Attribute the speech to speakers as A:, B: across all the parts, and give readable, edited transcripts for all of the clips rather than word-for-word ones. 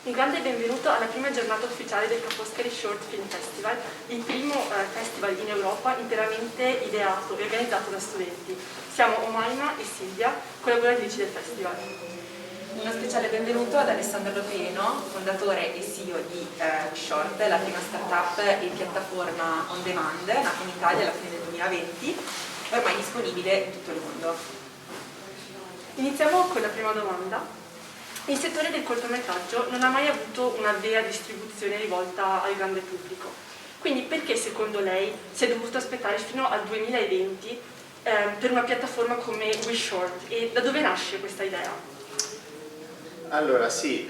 A: Un grande benvenuto alla prima giornata ufficiale del Ca' Foscari Short Film Festival, il primo festival in Europa interamente ideato e organizzato da studenti. Siamo Omaima e Silvia, collaboratrici del festival.
B: Uno speciale benvenuto ad Alessandro Loprieno, fondatore e CEO di Short, la prima startup e piattaforma on demand, nata in Italia alla fine del 2020, ormai disponibile in tutto il mondo.
A: Iniziamo con la prima domanda. Il settore del cortometraggio non ha mai avuto una vera distribuzione rivolta al grande pubblico. Quindi perché secondo lei si è dovuto aspettare fino al 2020 per una piattaforma come WeShort e da dove nasce questa idea?
C: Allora sì,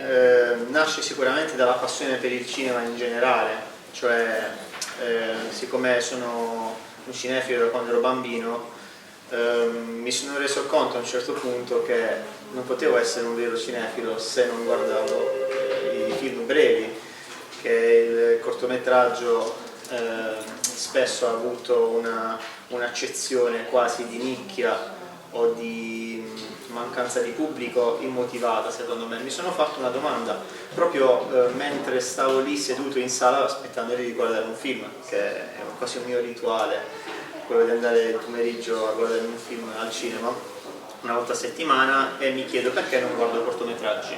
C: nasce sicuramente dalla passione per il cinema in generale, cioè siccome sono un cinefilo da quando ero bambino, mi sono reso conto a un certo punto che non potevo essere un vero cinefilo se non guardavo i film brevi, che il cortometraggio spesso ha avuto un'accezione quasi di nicchia o di mancanza di pubblico immotivata, secondo me. Mi sono fatto una domanda proprio mentre stavo lì seduto in sala aspettando di guardare un film, che è quasi un mio rituale, quello di andare il pomeriggio a guardare un film al cinema una volta a settimana, e mi chiedo perché non guardo cortometraggi.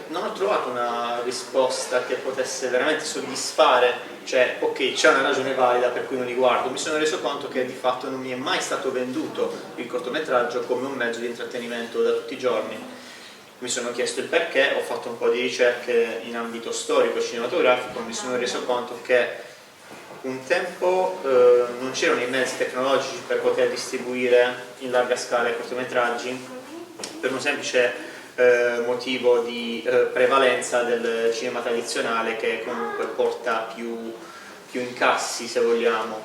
C: Non ho trovato una risposta che potesse veramente soddisfare, cioè ok, c'è una ragione valida per cui non li guardo. Mi sono reso conto che di fatto non mi è mai stato venduto il cortometraggio come un mezzo di intrattenimento da tutti i giorni. Mi sono chiesto il perché, ho fatto un po' di ricerche in ambito storico e cinematografico, mi sono reso conto che un tempo non c'erano i mezzi tecnologici per poter distribuire in larga scala i cortometraggi, per un semplice motivo di prevalenza del cinema tradizionale, che comunque porta più incassi, se vogliamo.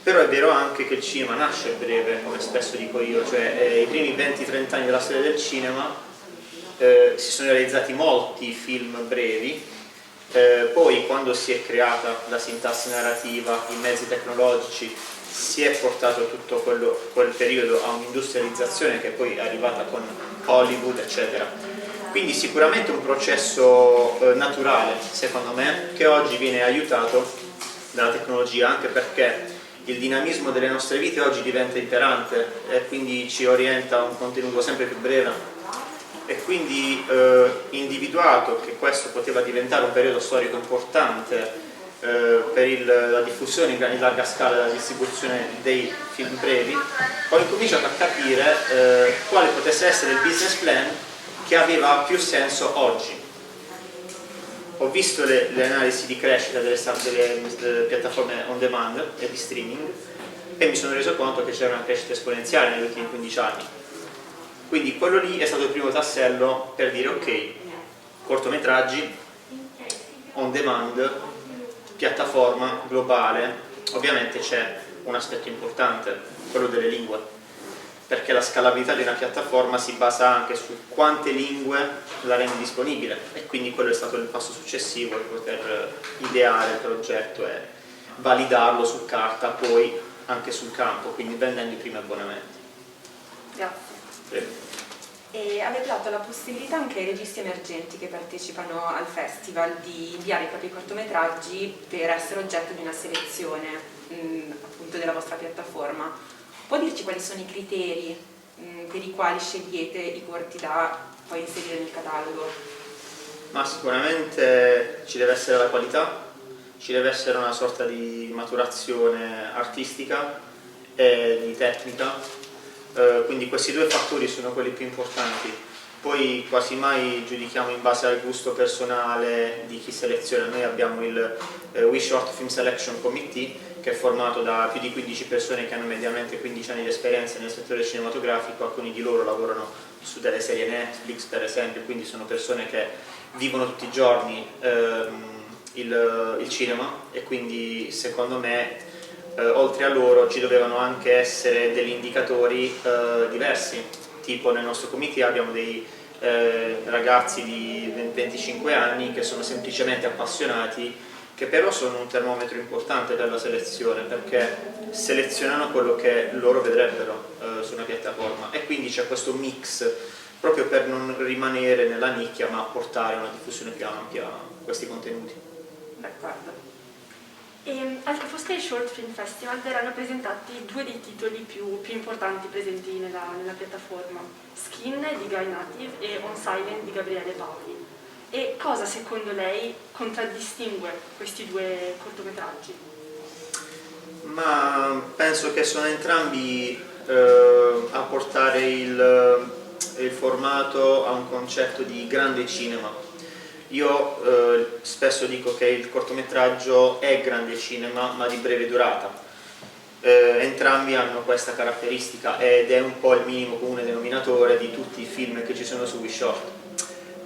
C: Però è vero anche che il cinema nasce breve, come spesso dico io, cioè i primi 20-30 anni della storia del cinema si sono realizzati molti film brevi. Poi quando si è creata la sintassi narrativa, i mezzi tecnologici, si è portato tutto quel periodo a un'industrializzazione che poi è arrivata con Hollywood, eccetera. Quindi sicuramente un processo naturale, secondo me, che oggi viene aiutato dalla tecnologia, anche perché il dinamismo delle nostre vite oggi diventa imperante e quindi ci orienta a un contenuto sempre più breve. E quindi individuato che questo poteva diventare un periodo storico importante per la diffusione in larga scala della distribuzione dei film brevi, ho incominciato a capire quale potesse essere il business plan che aveva più senso oggi. Ho visto le analisi di crescita delle piattaforme on demand e di streaming e mi sono reso conto che c'era una crescita esponenziale negli ultimi 15 anni. Quindi quello lì è stato il primo tassello per dire ok, cortometraggi, on demand, piattaforma globale. Ovviamente c'è un aspetto importante, quello delle lingue, perché la scalabilità di una piattaforma si basa anche su quante lingue la rende disponibile, e quindi quello è stato il passo successivo, di poter ideare il progetto e validarlo su carta, poi anche sul campo, quindi vendendo i primi abbonamenti.
A: Grazie.
B: E avete dato la possibilità anche ai registi emergenti che partecipano al festival di inviare i propri cortometraggi per essere oggetto di una selezione appunto della vostra piattaforma. Può dirci quali sono i criteri per i quali scegliete i corti da poi inserire nel catalogo?
C: Ma sicuramente ci deve essere la qualità, ci deve essere una sorta di maturazione artistica e di tecnica. Quindi questi due fattori sono quelli più importanti. Poi quasi mai giudichiamo in base al gusto personale di chi seleziona. Noi abbiamo il WeShort Film Selection Committee, che è formato da più di 15 persone che hanno mediamente 15 anni di esperienza nel settore cinematografico. Alcuni di loro lavorano su delle serie Netflix, per esempio, quindi sono persone che vivono tutti i giorni il cinema, e quindi secondo me oltre a loro ci dovevano anche essere degli indicatori diversi. Tipo nel nostro committee abbiamo dei ragazzi di 25 anni che sono semplicemente appassionati, che però sono un termometro importante per la selezione, perché selezionano quello che loro vedrebbero su una piattaforma, e quindi c'è questo mix proprio per non rimanere nella nicchia ma portare una diffusione più ampia a questi contenuti.
A: D'accordo. E al Foscari Short Film Festival verranno presentati due dei titoli più importanti presenti nella piattaforma, Skin di Guy Native e On Silent di Gabriele Paoli. E cosa secondo lei contraddistingue questi due cortometraggi?
C: Ma penso che sono entrambi a portare il formato a un concetto di grande cinema. Io spesso dico che il cortometraggio è grande cinema ma di breve durata. Entrambi hanno questa caratteristica ed è un po' il minimo comune denominatore di tutti i film che ci sono su WeShort.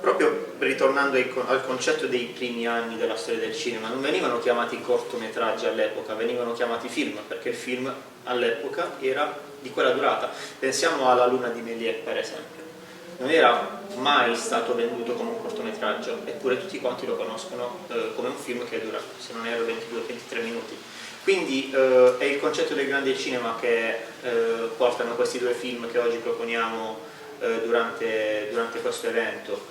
C: Proprio ritornando al concetto dei primi anni della storia del cinema, non venivano chiamati cortometraggi all'epoca, venivano chiamati film, perché il film all'epoca era di quella durata. Pensiamo alla Luna di Méliès, per esempio. Non era mai stato venduto come un cortometraggio, eppure tutti quanti lo conoscono come un film che dura, se non erro, 22-23 minuti. Quindi è il concetto del grande cinema che portano questi due film che oggi proponiamo durante questo evento.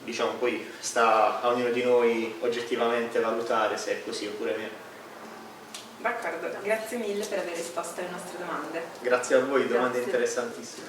C: Diciamo, poi sta a ognuno di noi oggettivamente valutare se è così oppure meno.
B: D'accordo, grazie mille per aver risposto alle nostre domande.
C: Grazie a voi, domande
A: Grazie.
C: interessantissime.